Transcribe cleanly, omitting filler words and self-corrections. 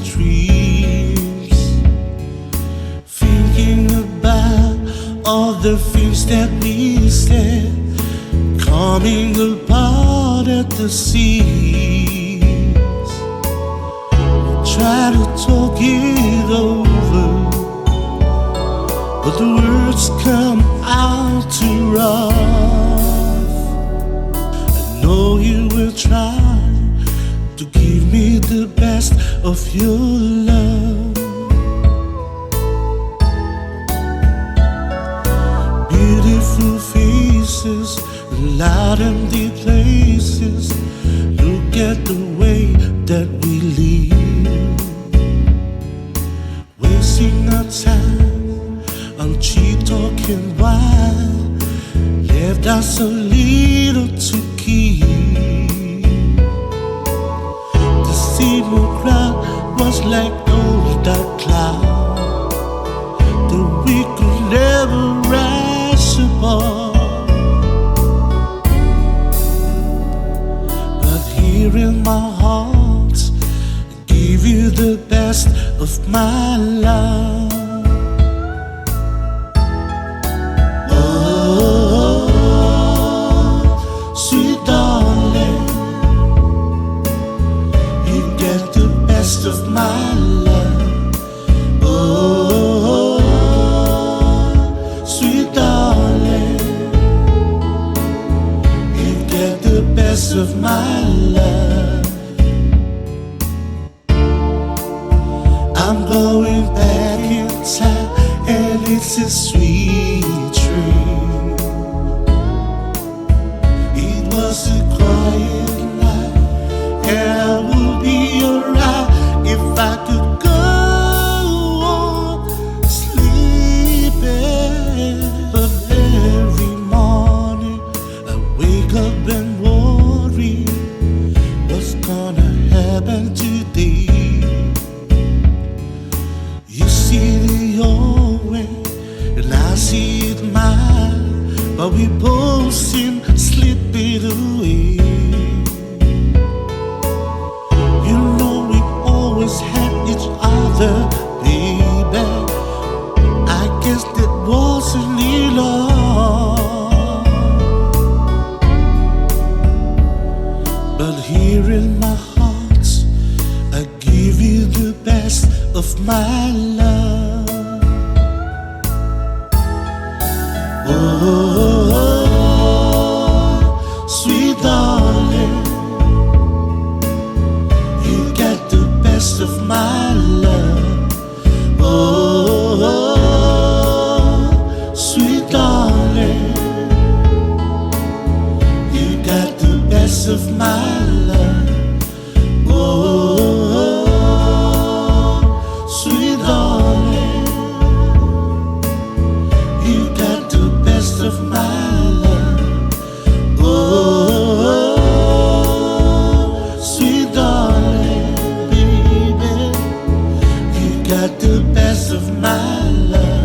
dreams, thinking about all the things that we said, coming apart at the seams. Try to talk it over, but the words come out too rough. I know you will try to give me the best of your love. Beautiful faces, loud empty places. Look at the way that we live, wasting our time on cheap talking wine, left us so little to keep. The steamer crowd was like those dark clouds that we could never rise above. But here in my heart, I give you the best of my love. Of my love, oh, sweet darling, you get the best of my love. I'm going back in time, and it's a sweet dream. It was a quiet night, and I will be alright if I could go on sleeping. But every morning I wake up and worry what's gonna happen today. You see it your way and I see it mine, but we both seem slipping away. Had each other, baby. I guess that wasn't enough. But here in my heart, I give you the best of my love. Oh, sweet darling, of my love, oh, sweet darling, you got the best of my love, oh, sweet darling, you got the best of my love, oh, sweet darling, got the best of my love.